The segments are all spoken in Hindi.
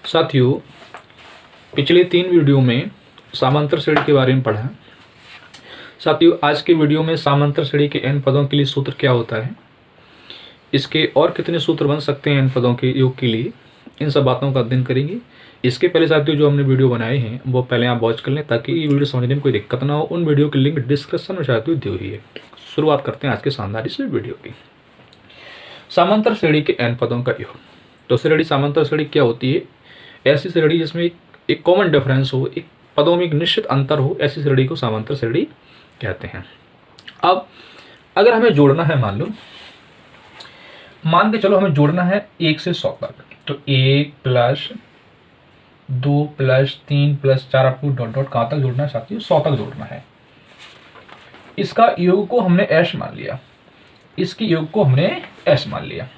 साथियों, पिछले 3 वीडियो में समांतर श्रेणी के बारे में पढ़ा। साथियों, आज के वीडियो में समांतर श्रेणी के n पदों के लिए सूत्र क्या होता है, इसके और कितने सूत्र बन सकते हैं n पदों के योग के लिए, इन सब बातों का अध्ययन करेंगे। इसके पहले साथियों जो हमने वीडियो बनाए हैं वो पहले आप वॉच कर लें ताकि ये वीडियो समझने में कोई दिक्कत ना हो। उन वीडियो की लिंक डिस्क्रिप्शन में साथियों दी हुई है। शुरुआत करते हैं आज के शानदार इस वीडियो की। समांतर श्रेणी के n पदों का योग। तो श्रेणी समांतर श्रेणी क्या होती है? ऐसी श्रेणी जिसमें एक कॉमन डिफरेंस हो, एक पदों में एक निश्चित अंतर हो, ऐसी श्रेणी को समांतर श्रेणी कहते हैं। अब अगर हमें जोड़ना है, मान के चलो हमें जोड़ना है 1 से 100 तक, तो 1 प्लस 2 प्लस 3 प्लस 4 आपको डॉट डॉट कहाँ तक जोड़ना है साथियों? 100 तक जोड़ना है। इसका योग को हमने s मान लिया, इसके योग को हमने s मान लिया।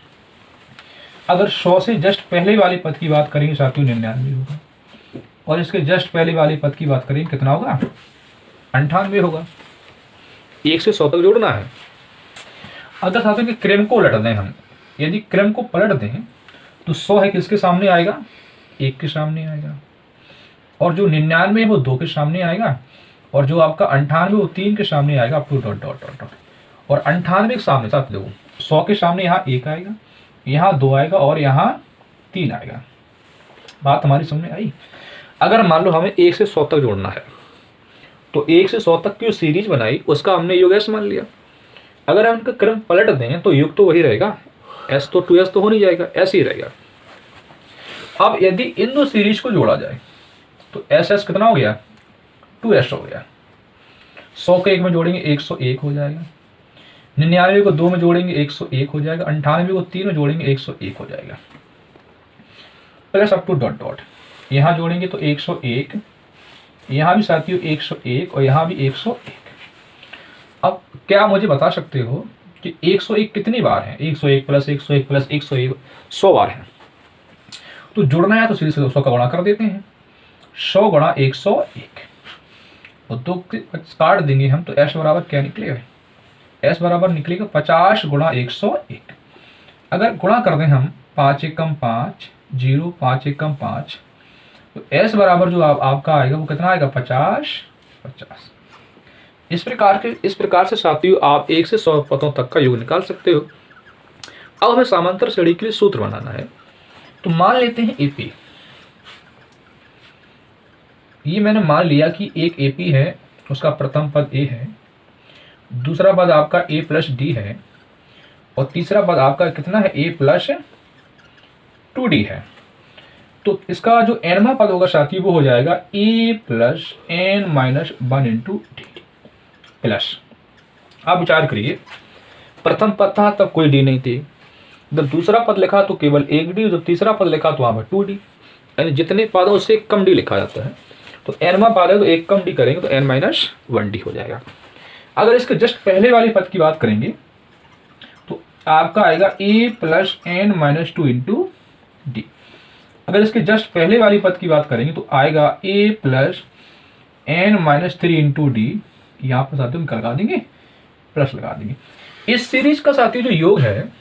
अगर 100 से जस्ट पहले वाले पद की बात करेंगे साथियों 99 होगा, और इसके जस्ट पहले वाले पद की बात करेंगे कितना होगा? 98 होगा। 1 से 100 तक जोड़ना है। अगर साथियों के क्रम को उलट दें हम, यदि क्रम को पलट दें तो 100 है किसके सामने आएगा? 1 के सामने आएगा, और जो 99 है वो 2 के सामने आएगा, और जो आपका 98 वो 3 के सामने आएगा, up to dot dot dot dot. और 98 के सामने साथ देखो 100 के सामने यहाँ 1 आएगा, यहाँ 2 आएगा और यहाँ 3 आएगा। बात हमारी समझ में आई? अगर मान लो हमें 1 से 100 तक जोड़ना है तो 1 से 100 तक की जो सीरीज बनाई उसका हमने योग s मान लिया। अगर हम उनका क्रम पलट दें तो योग तो वही रहेगा, s तो 2s तो हो नहीं जाएगा, s ही रहेगा। अब यदि इन दो सीरीज को जोड़ा जाए तो s कितना हो गया? 2s हो गया। 100 के 1 में जोड़ेंगे 101 हो जाएगा, 99 को 2 में जोड़ेंगे 101 हो जाएगा, 98 को 3 में जोड़ेंगे 101 हो जाएगा, plus up to dot dot. यहाँ जोड़ेंगे तो 101, यहाँ भी साथियों 101 और यहाँ भी 101। अब क्या मुझे बता सकते हो कि 101 कितनी बार है? 101 प्लस 101 प्लस 101 100 बार है। तो जुड़ना है तो सीधे से 200 का गुणा कर देते हैं। 100 गुणा 101 और 2 काट देंगे हम तो s बराबर क्या निकलेगा? s बराबर निकलेगा 50 गुणा 101। अगर गुणा कर दें हम 5 एकम 5 0 5 एकम 5, तो s बराबर जो आपका आएगा वो कितना आएगा? 50 50। इस प्रकार से साथियों आप 1 से 100 पदों तक का योग निकाल सकते हो। अब हमें समांतर श्रेणी के लिए सूत्र बनाना है। तो मान लेते हैं AP। ये मैंने मान लिया कि एक AP है, उसका प्रथम पद A है, दूसरा पद आपका A प्लस D है, और तीसरा पद आपका कितना है? A प्लस 2D है। तो इसका जो nवां पद होगा साथी वो हो जाएगा A plus n minus 1 into D plus. आप विचार करिए, प्रथम पद था तब कोई D नहीं थी, जब दूसरा पद लिखा तो केवल एक D, जब तीसरा पद लिखा तो वहां पर 2D, यानी जितने पद उससे कम D लिखा जाता है। तो nवां पद है तो एक कम D करेंगे तो n माइनस 1D हो जाएगा। अगर इसके जस्ट पहले वाले पद की बात करेंगे तो आपका आएगा A plus n minus 2 into D। अगर इसके जस्ट पहले वाली पद की बात करेंगे तो आएगा A plus n minus 3 into D। यहाँ पर साथियों हम लगा देंगे, प्लस लगा देंगे। इस सीरीज का साथियों जो योग है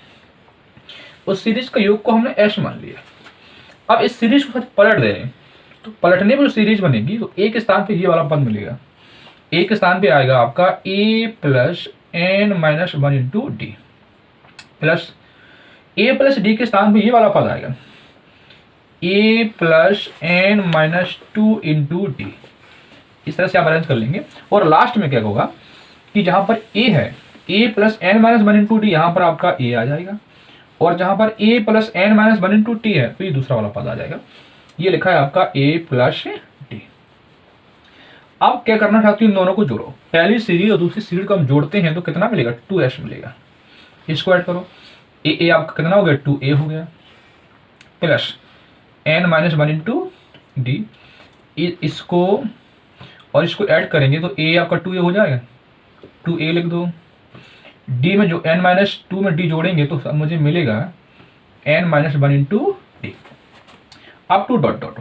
उस सीरीज का योग को हमने s मान लिया। अब इस सीरीज को पलट दे रहे हैं तो पलटने में जो सीरीज बनेगी तो एक स्थान पे ये वाला पद मिलेगा, एक स्थान पे आएगा आपका A plus n minus 1 into D plus A plus D के स्थान पे ये वाला पद आएगा A plus n minus 2 into D। इस तरह से आप अरेंज कर लेंगे। और लास्ट में क्या होगा कि जहां पर A है A plus n minus 1 into D, यहाँ पर आपका A आ जाएगा, और जहां पर A plus n minus 1 into T है तो ये दूसरा वाला पद आ जाएगा। ये लिखा है आपका A प्लस D। अब क्या करना चाहते हो? इन दोनों को जोड़ो। पहली सीरीज और दूसरी सीरीज को हम जोड़ते हैं तो कितना मिलेगा? 2s मिलेगा। इसको ऐड करो, A आपका कितना हो गया? 2A हो गया, plus n minus 1 into D। इसको और इसको ऐड करेंगे तो A आपका 2A हो जाएगा, 2A लिख दो। D में जो n माइनस 2 में D जोड़ेंगे तो मुझे मिलेगा n minus 1 into D up to dot dot.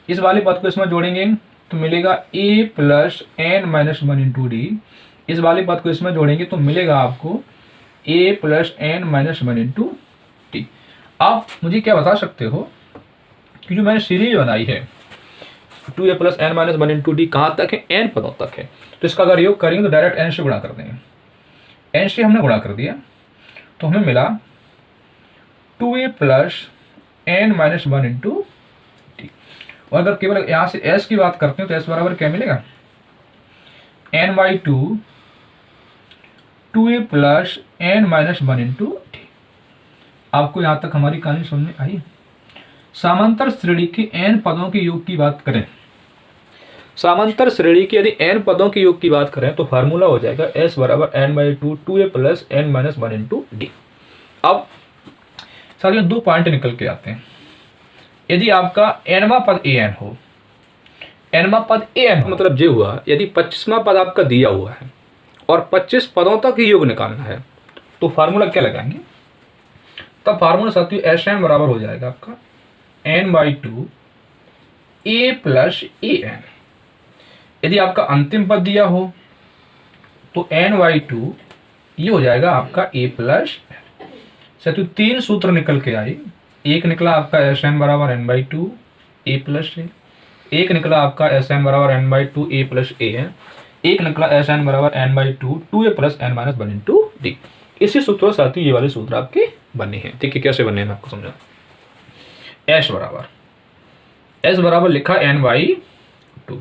इस वाले पद को इसमें जोड़ेंगे तो मिलेगा A plus n minus 1 into D। इस वाले पद को इसमें जोड़ेंगे तो मिलेगा आपको A plus n minus 1 into D। आप मुझे क्या बता सकते हो कि जो मैंने सीरीज बनाई है 2a plus n minus 1 into D कहाँ तक है, n पदों तक है, तो इसका अगर योग करेंगे तो डायरेक्ट n से गुणा कर देंगे। n से हमने गुणा कर दिया तो हमें मिला 2a plus n minus 1 into D. और अगर केवल यहाँ से s की बात करते हैं तो s बराबर क्या मिलेगा, n by 2a plus n minus 1 into D. आपको यहाँ तक हमारी कहानी समझ में आई। समांतर श्रेणी के n पदों के योग की बात करें, समांतर श्रेणी के यदि n पदों के योग की बात करें तो फार्मूला हो जाएगा s बराबर n by 2a plus n minus 1 into D. अब साथियों दो पॉइंट निकल के आते हैं। यदि आपका nवां पद an हो, nवां पद an मतलब ये हुआ यदि 25वां पद आपका दिया हुआ है और 25 पदों तक ही योग निकालना है तो फार्मूला क्या लगाएंगे, तब फार्मूला साथियों Sn बराबर हो जाएगा आपका n by 2a plus an। यदि आपका अंतिम पद दिया हो तो n बाई 2 ये हो जाएगा आपका a प्लस साथियों तीन सूत्र निकल के आए। एक निकला आपका Sn बराबर n by 2 a plus a, एक निकला आपका Sn बराबर n by 2 a plus an, एक निकला Sn बराबर n by 2 2a plus n minus 1 into D. इसी सूत्रों साथियों ये वाले सूत्र आपके बने हैं। ठीक है, कैसे बने हैं मैं आपको समझा। S बराबर लिखा n बाई 2,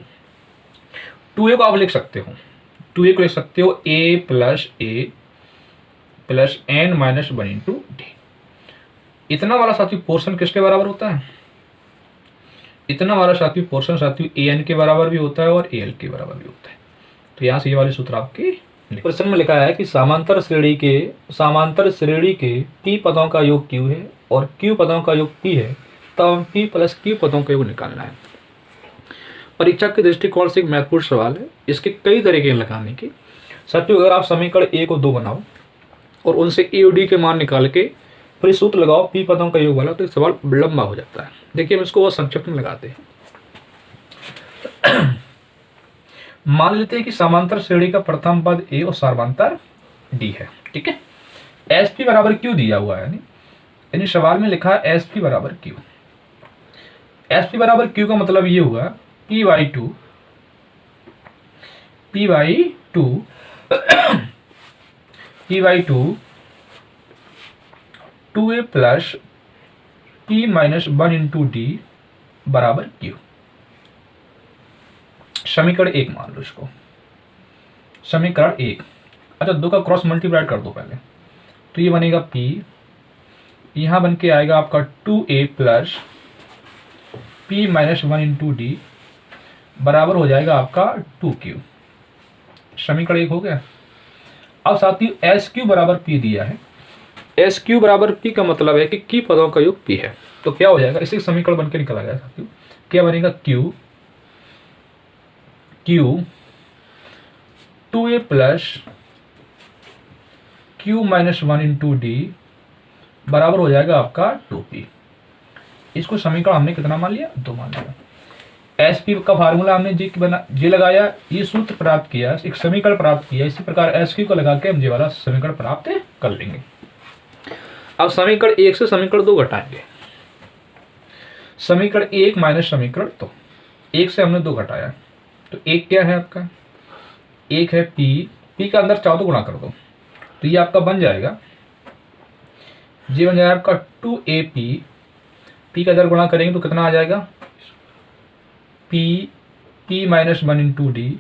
2a को आप लिख सकते हो, 2a को लिख सकते हो a plus n minus 1 into D. इतना वाला साथियों पोर्शन किसके बराबर होता है, इतना वाला साथियों पोर्शन साथियों an के बराबर भी होता है और al के बराबर भी होता है। तो यहाँ से ये वाले सूत्र आपके प्रश्न में लिखा है कि समांतर श्रेणी के p पदों का योग q है और q पदों का योग p है, तब p प्लस q पदों का योग निकालना है। परीक्षा के दृष्टिकोण से एक महत्वपूर्ण सवाल है, इसके कई तरीके लगाने के। साथियों अगर आप समीकरण a को 2 बनाओ और उनसे a और d के मान निकाल के फिर सूत्र लगाओ p पदों का योग वाला तो सवाल लंबा हो जाता है। देखिए हम इसको बहुत संक्षिप्त में लगाते हैं। मान लेते हैं कि समांतर श्रेणी का प्रथम पद a और सर्वांतर d है। ठीक है, sp बराबर q दिया हुआ है, यानी सवाल में लिखा है sp बराबर q। sp बराबर q का मतलब ये हुआ p by 2 2a plus p minus 1 into D बराबर q। समीकरण 1 मान लो इसको, समीकरण 1। अच्छा 2 का क्रॉस मल्टीप्लाई कर दो पहले, तो ये बनेगा p, यहां बन के आएगा आपका 2a plus p minus 1 into D बराबर हो जाएगा आपका 2q। समीकरण 1 हो गया। अब साथियों sq बराबर p दिया है, sq बराबर p का मतलब है कि q पदों का योग p है, तो क्या हो जाएगा, इसी समीकरण बन के निकला गया साथियों। क्या बनेगा q 2a plus q minus 1 into D बराबर हो जाएगा आपका 2p। इसको समीकरण हमने कितना मान लिया, 2 मान लिया। sp का फार्मूला हमने जी लगाया, ये सूत्र प्राप्त किया, एक समीकरण प्राप्त किया। इसी प्रकार sq को लगा के हम ये वाला समीकरण प्राप्त कर लेंगे। अब समीकरण 1 से समीकरण 2 घटाएंगे, समीकरण 1 माइनस समीकरण 2। 1 से हमने 2 घटाया तो 1 क्या है आपका, 1 है p का अंदर चाहो तो गुणा कर दो, तो ये आपका बन जाएगा, ये बन जाएगा आपका 2ap, p का अंदर गुणा करेंगे तो कितना आ जाएगा, p माइनस 1 इंटू डी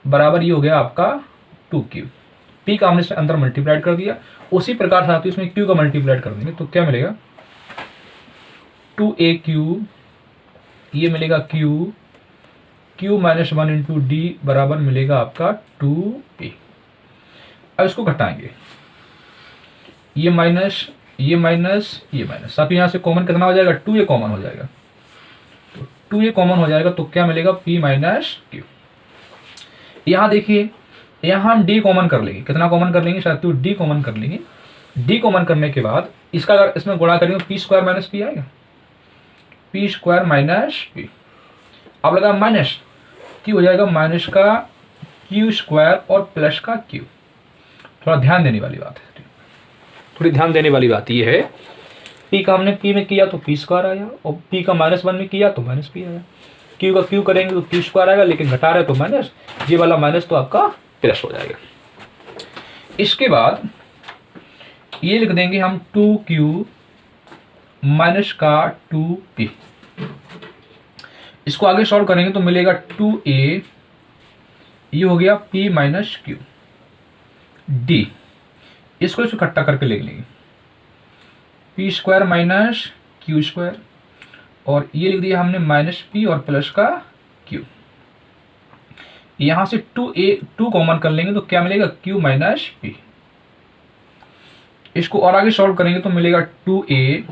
बराबर ये हो गया आपका 2q। p का हमने अंदर मल्टीप्लाइड कर दिया, उसी प्रकार साथ ही इसमें q का मल्टीप्लाइड कर देंगे तो क्या मिलेगा, 2aq, ये मिलेगा q माइनस 1 इंटू डी बराबर मिलेगा आपका 2p। अब इसको घटाएंगे, ये माइनस ये माइनस ये माइनस, साथ ही यहाँ से कॉमन कितना हो जाएगा, 2a कॉमन हो जाएगा, तो 2a कॉमन हो जाएगा तो क्या मिलेगा, p माइनस q। यहाँ देखिए यहाँ हम d कॉमन कर लेंगे, कितना कॉमन कर लेंगे साथियों, d कॉमन कर लेंगे। d कॉमन करने के बाद इसका अगर इसमें गुणा करेंगे p स्क्वायर माइनस p आएगा, p स्क्वायर माइनस p। अब लगा माइनस, q हो जाएगा माइनस का q स्क्वायर और प्लस का q। थोड़ा ध्यान देने वाली बात है, थोड़ी ध्यान देने वाली बात ये है पी का हमने पी में किया तो पी स्क्वायर आया, और पी का -1 में किया तो -p आया। क्यू का क्यू करेंगे तो क्यू स्क्वायर आएगा, लेकिन घटा रहे तो माइनस, ये वाला माइनस तो आपका प्लस हो जाएगा। इसके बाद ये लिख देंगे हम 2q माइनस का 2p। इसको आगे सॉल्व करेंगे तो मिलेगा 2a, ये हो गया p माइनस क्यू d। इसको इकट्ठा करके लिख लेंगे p square minus Q square, और ये लिख दिया हमने -p और प्लस का q। यहां से 2 कॉमन कर लेंगे तो क्या मिलेगा, q माइनस p। इसको और आगे सॉल्व करेंगे तो मिलेगा 2a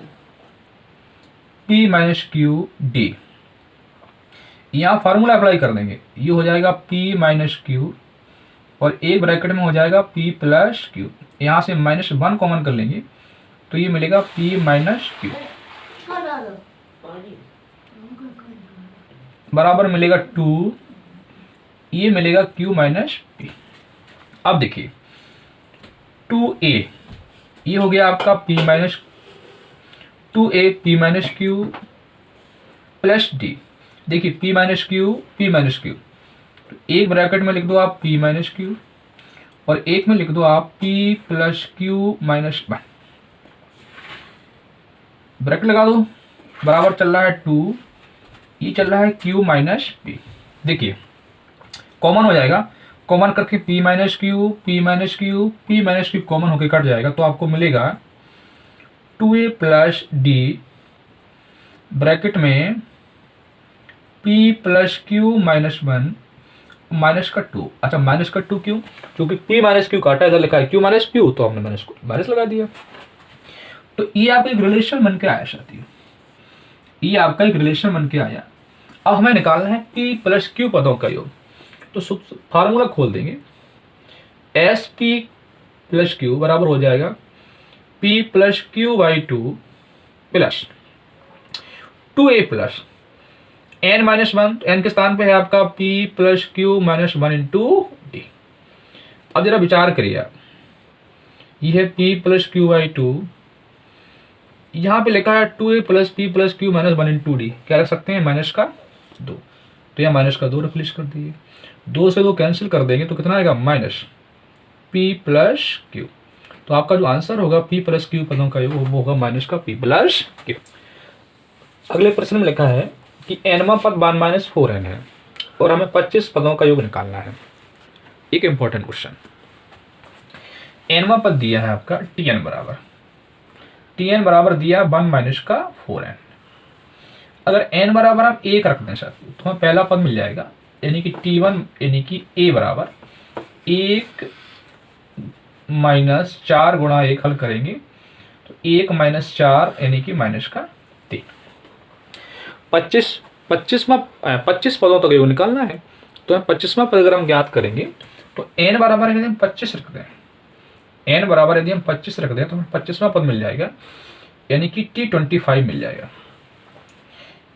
p minus Q d। यहां फार्मूला अप्लाई कर देंगे, ये हो जाएगा p माइनस क्यू, और एक ब्रैकेट में हो जाएगा p प्लस क्यू। यहां से -1 कॉमन कर लेंगे तो ये मिलेगा p माइनस क्यू बराबर मिलेगा 2, ये मिलेगा q माइनस p। अब देखिए 2a, ये हो गया आपका p minus 2a p minus Q plus d। देखिए p माइनस क्यू, तो एक ब्रैकेट में लिख दो आप p माइनस क्यू, और एक में लिख दो आप p plus Q minus 1। Bracket लगा दो, बराबर चल रहा है 2, ये चल रहा है q माइनस p। देखिए कॉमन हो जाएगा, कॉमन करके p माइनस क्यू कॉमन होके कट जाएगा, तो आपको मिलेगा 2a प्लस d ब्रैकेट में p plus Q minus 1 minus का 2। अच्छा माइनस का 2 क्यों, क्योंकि p माइनस क्यू काटा इधर लिखा है q माइनस क्यू, तो हमने माइनस लगा दिया। तो ये आपका एक रिलेशन बन के आया साथियों, ये आपका एक रिलेशन बन के आया। अब हमें निकालना है p प्लस क्यू पदों का योग, तो फार्मूला खोल देंगे, एस p प्लस क्यू बराबर हो जाएगा p plus Q by 2 plus 2a plus n minus 1, n के स्थान पे है आपका p plus Q minus 1 into D. अब जरा विचार करिए आप, ये है p प्लस क्यू बाई 2, यहाँ पे लिखा है 2a plus p plus Q minus 1 into D, क्या रख सकते हैं, माइनस का 2, तो यहाँ माइनस का 2 रिप्लेस कर दिए, 2 से 2 कैंसिल कर देंगे तो कितना आएगा, माइनस p प्लस क्यू। तो आपका जो आंसर होगा p प्लस क्यू पदों का योग वो होगा माइनस का p प्लस क्यू। अगले प्रश्न में लिखा है कि nवां पद 1 - 4n है और हमें 25 पदों का योग निकालना है। एक इंपॉर्टेंट क्वेश्चन, nवां पद दिया है आपका tn बराबर दिया 1 - 4n। अगर n बराबर आप 1 रख दें सर तो हमें पहला पद मिल जाएगा, यानी कि t1 यानी कि a बराबर 1 - 4 गुणा 1 हल करेंगे तो 1 - 4 यानी कि माइनस का 3। 25 पदों तक योग निकालना है, तो हम 25वां पद अगर हम ज्ञात करेंगे तो n बराबर यदि हम 25 रख दें, n बराबर यदि हम 25 रख दें तो हमें 25वां पद मिल जाएगा, यानी कि t25 मिल जाएगा।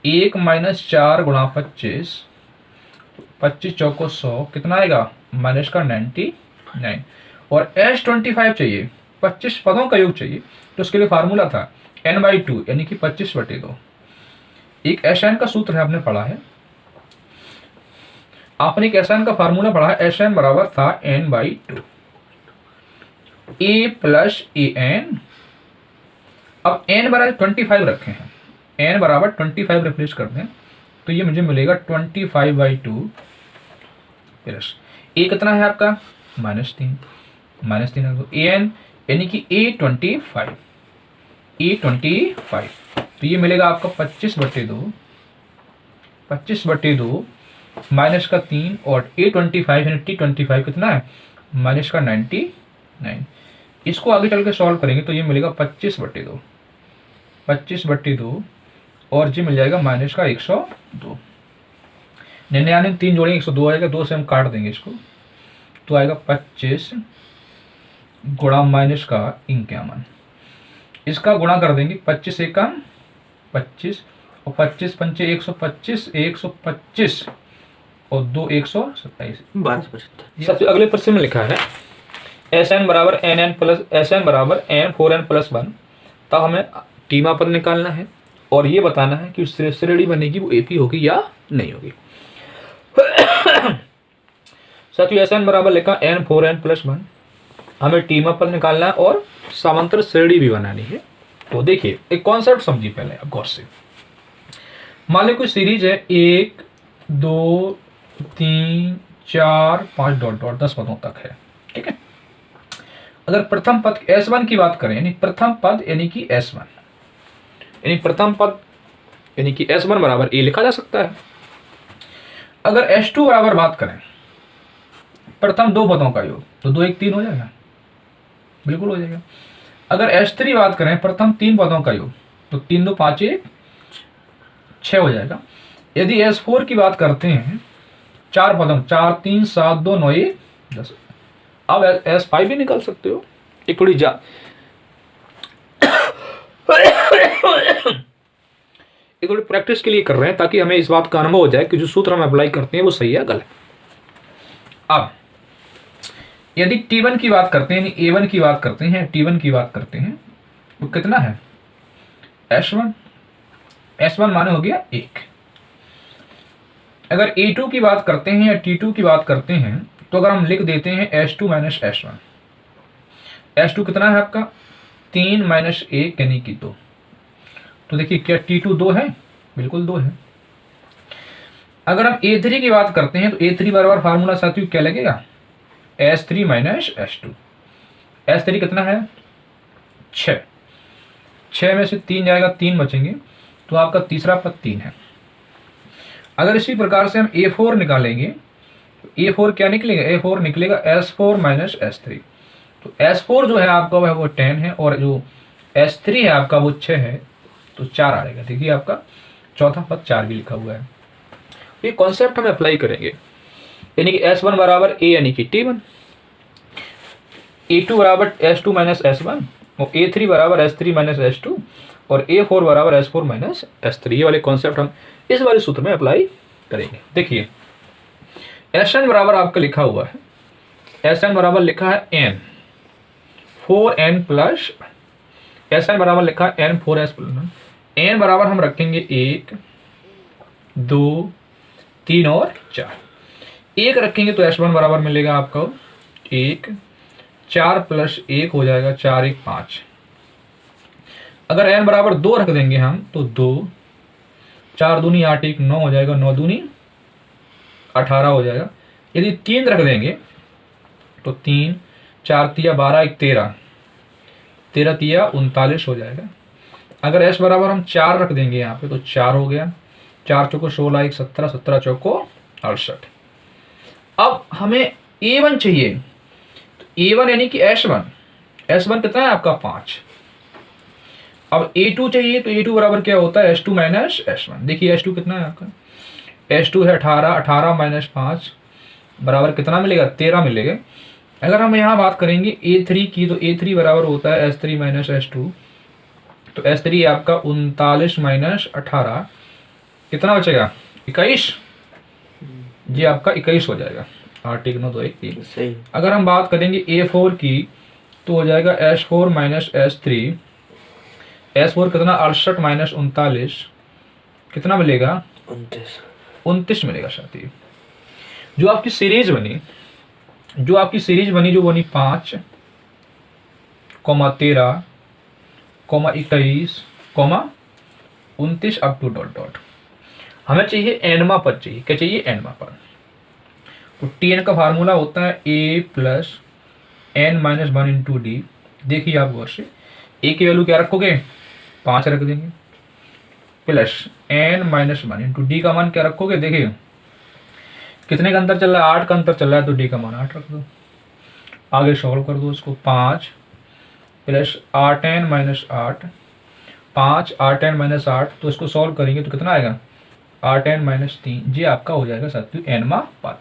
1 - 4 गुणा 25, 25 चौको 100, कितना आएगा, माइनस का 99। और S25 चाहिए, 25 पदों का योग चाहिए, तो उसके लिए फार्मूला था n/2 यानी कि 25/2। एक SN का सूत्र है, आपने पढ़ा है, आपने एक SN का फार्मूला पढ़ा है, SN बराबर था n/2 a प्लस an। अब n बराबर 25 रखे हैं, n बराबर 25 रिप्लेस कर दें तो ये मुझे मिलेगा 25/2 प्लस a कितना है आपका, -3 तो an यानी कि a25 तो ये मिलेगा आपका 25/2 माइनस का 3, और a25 यानी t25 कितना है, माइनस का 99। इसको आगे चल के सॉल्व करेंगे तो ये मिलेगा 25/2 और जी मिल जाएगा माइनस का 102। 99 3 जोड़ेंगे 102 आएगा, 2 से हम काट देंगे इसको तो आएगा 25 गुणा माइनस का 51। इसका गुणा कर देंगे, 25 एकम 25 और 25 पंचे 125 और 2 127। सबसे अगले प्रश्न में लिखा है SN बराबर NN प्लस SN बराबर N 4N प्लस 1। तब हमें टीमा पद निकालना है और ये बताना है कि उससे श्रेणी बनेगी वो एपी होगी या नहीं होगी। साथियों एस एन बराबर लिखा n 4n + 1। हमें टीमा पद निकालना है और समांतर श्रेणी भी बनानी है। तो देखिए एक कॉन्सेप्ट समझिए पहले आप गौर से। मान लो कोई सीरीज है 1 2 3 4 5 डॉट डॉट 10 पदों तक है, ठीक है। अगर प्रथम पद S1 की बात करें यानी प्रथम पद यानी कि S1 यानी प्रथम पद यानी कि S1 बराबर A लिखा जा सकता है। अगर S2 बराबर बात करें प्रथम दो पदों का योग तो 2 1 3 हो जाएगा, बिल्कुल हो जाएगा। अगर S3 बात करें प्रथम 3 पदों का योग तो 3 2 5 1 6 हो जाएगा। यदि S4 की बात करते हैं 4 पदों 4 3 7 2 9 1 10। अब S5 भी निकाल सकते हो। एक थोड़ी जा एक थोड़ी प्रैक्टिस के लिए कर रहे हैं ताकि हमें इस बात का अनुभव हो जाए कि जो सूत्र हम अप्लाई करते हैं वो सही है गलत। अब यदि T1 की बात करते हैं यानी A1 की बात करते हैं T1 की बात करते हैं तो कितना है S1 माने हो गया 1। अगर A2 की बात करते हैं या T2 की बात करते हैं तो अगर हम लिख देते हैं S2 - S1। S2 कितना है आपका 3 - 1 यानी कि 2। तो देखिए क्या T2 2 है, बिल्कुल 2 है। अगर हम A3 की बात करते हैं तो A3 बराबर फार्मूला साथियों क्या लगेगा S3 - S2। S3 कितना है 6 में से 3 जाएगा 3 बचेंगे तो आपका तीसरा पद 3 है। अगर इसी प्रकार से हम A4 निकालेंगे A4 क्या निकलेगा A4 निकलेगा S4 - S3। तो S4 जो है आपका वो 10 है और जो S3 है आपका वो 6 है तो 4 आएगा। देखिए आपका चौथा पद 4 भी लिखा हुआ है। ये कॉन्सेप्ट हम अप्लाई करेंगे यानी कि S1 बराबर A यानी कि T1, A2 बराबर S2 - S1 और A3 बराबर S3 - S2 और A4 बराबर S4 - S3। ये वाले कॉन्सेप्ट हम इस वाले सूत्र में अप्लाई करेंगे। देखिए Sn बराबर आपका लिखा हुआ है Sn बराबर लिखा है n 4n प्लस Sn बराबर लिखा है n 4s प्लस n बराबर हम रखेंगे 1 2 3 और 4। 1 रखेंगे तो S1 बराबर मिलेगा आपको 1 4 + 1 हो जाएगा 4 1 5। अगर n बराबर 2 रख देंगे हम तो 2 4 दूनी 8 1 9 हो जाएगा 9 दूनी 18 हो जाएगा। यदि 3 रख देंगे तो 3 4 तिया 12 1 13 13 तिया 39 हो जाएगा। अगर S बराबर हम 4 रख देंगे यहाँ पे तो 4 हो गया 4 चौको 16 1 17 17 चौको 68। अब हमें A1 चाहिए तो A1 यानी कि S1 कितना है आपका 5। अब A2 चाहिए तो A2 बराबर क्या होता है S2 - S1। देखिए S2 कितना है आपका S2 है 18 18 - 5 बराबर कितना मिलेगा 13 मिलेगा। अगर हम यहाँ बात करेंगे A3 की तो A3 बराबर होता है S3 - S2 तो S3 आपका 39 - 18 कितना बचेगा 21। जी आपका 21 हो जाएगा 8 1 9 2 1 3। अगर हम बात करेंगे A4 की तो हो जाएगा S4 - S3। S4 कितना 68 - 39 कितना मिलेगा 29 मिलेगा साथी। जो आपकी सीरीज बनी जो बनी 5 13 21 29 अप टू डॉट डॉट। हमें चाहिए एनमा पद चाहिए। क्या चाहिए एनमा पद। तो Tn का फार्मूला होता है A + n - 1 × D। देखिए आप गौर से A की वैल्यू क्या रखोगे 5 रख देंगे प्लस n - 1 × D का मान क्या रखोगे। देखिए कितने का अंतर चल रहा है 8 का अंतर चल रहा है तो D का मान 8 रख दो। आगे सॉल्व कर दो इसको 5 + 8n - 8 5 8n - 8 तो इसको सॉल्व करेंगे तो कितना आएगा 8n - 3। ये आपका हो जाएगा साथियों एनमा पद।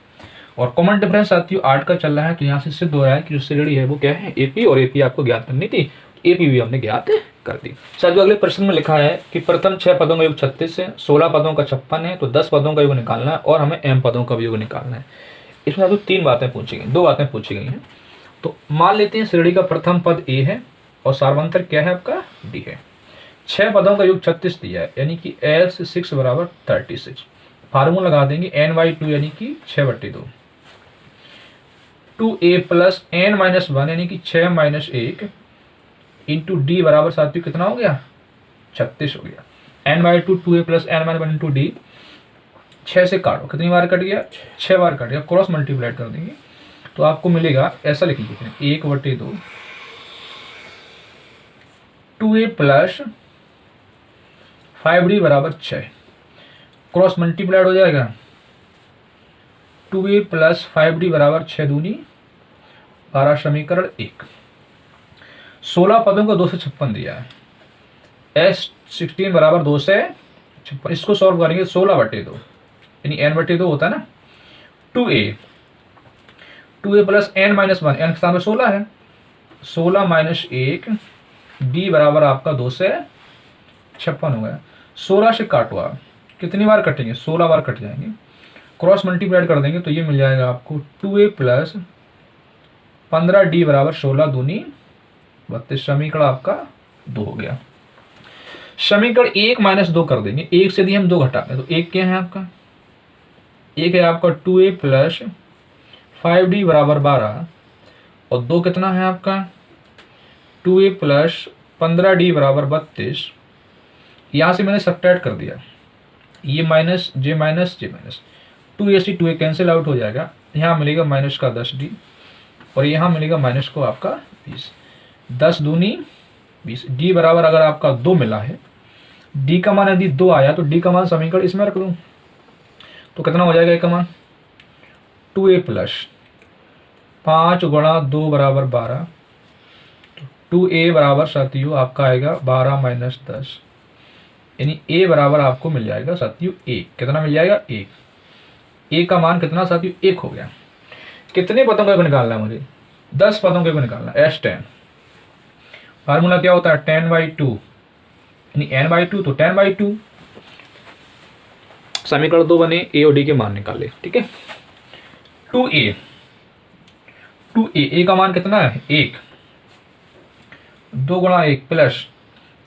और कॉमन डिफरेंस साथियों 8 का चल रहा है तो यहाँ से सिद्ध हो रहा है कि जो श्रेणी है वो क्या है एपी और एपी आपको ज्ञात करनी थी एपी भी हमने ज्ञात कर दी। साथियों अगले प्रश्न में लिखा है कि प्रथम 6 पदों का योग 36 है 16 पदों का 56 है तो 10 पदों का योग निकालना है और हमें m पदों का भी योग निकालना है। इसमें आपको 2 बातें पूछी गई हैं। तो मान लेते हैं श्रेणी का प्रथम पद a है और सार्वंतर क्या है आपका d है। 6 पदों का योग 36 दिया है, यानी कि S6 बराबर 36। फार्मूला लगा देंगे n/2 यानी कि 6/2। 2a प्लस n-1 यानी कि 6 - 1 इंटू डी बराबर साथियों कितना हो गया? 36 हो गया। n/2 2a plus n-1 into D. 6 से काटो, कितनी बार कट गया? 6 बार कट गया। क्रॉस मल्टीप्लाई कर देंगे तो आपको मिलेगा, ऐसा लिख लीजिए 1/2 2a प्लस 5d बराबर 6। क्रॉस मल्टीप्लाइड हो जाएगा 2a प्लस 5d बराबर 6 दूनी 12, समीकरण 1। 16 पदों को 2 से 56 दिया है। S16 बराबर 2 से 56। इसको सॉल्व करेंगे 16/2 यानी n/2 होता है ना। 2a प्लस n-1 n के साथ में 16 है, 16 - 1 d बराबर आपका 2 से 56 हो गया। 16 से काटो आप, कितनी बार कटेंगे? 16 बार कट जाएंगे। क्रॉस मल्टीप्लाइड कर देंगे तो ये मिल जाएगा आपको 2a प्लस 15d बराबर 16 दूनी 32। समीकरण आपका 2 हो गया। समीकरण 1 - 2 कर देंगे। 1 से यदि हम 2 घटाते हैं तो 1 क्या है आपका? 1 है आपका 2a प्लस 5d बराबर 12 और 2 कितना है आपका? 2a प्लस 15d बराबर 32। यहाँ से मैंने सब्ट्रैक्ट कर दिया, ये माइनस जे माइनस 2a से 2a कैंसिल आउट हो जाएगा। यहाँ मिलेगा माइनस का 10d और यहाँ मिलेगा माइनस को आपका 20। 10 दूनी 20। d बराबर अगर आपका 2 मिला है, d का मान यदि 2 आया तो d का मान समीकरण इसमें रख दूँ तो कितना हो जाएगा? a का मान 2a प्लस 5 गुणा 2 बराबर 12। 2a बराबर साथियों आपका आएगा 12 - 10 यानी a बराबर आपको मिल जाएगा साथियों 1। कितना मिल जाएगा? 1। a का मान कितना साथियों? 1 हो गया। कितने पदों का निकालना है मुझे? 10 पदों का निकालना है। S10 फार्मूला क्या होता है? 10/2 यानी n/2 तो 10/2। समीकरण 2 बने, a और d के मान निकाले। ठीक है। 2a a का मान कितना है? 1। 2 गुणा 1 प्लस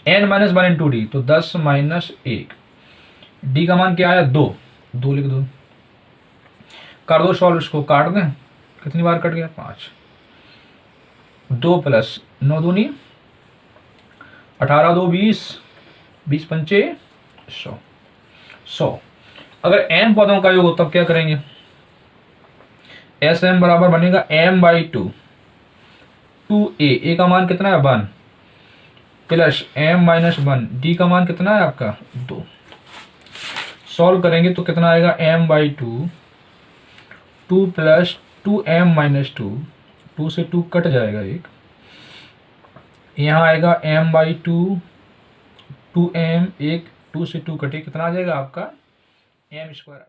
n-1 इंटू डी तो 10 - 1। d का मान क्या आया? 2 लिख दो। कर दो सॉल्व, इसको काट दें, कितनी बार कट गया? 5। 2 प्लस 9 दूनी 18, 2 20, 20 पंचे 100। अगर n पदों का योग हो तब क्या करेंगे? Sm बराबर बनेगा m/2 2a का मान कितना है? 1 प्लस m-1 d का मान कितना है आपका? 2। सॉल्व करेंगे तो कितना आएगा? m/2 2 प्लस 2m-2 2 से 2 कट जाएगा 1। यहाँ आएगा m/2 2m 1 2 से 2 कटे, कितना आ जाएगा आपका? m² आ जाएगा।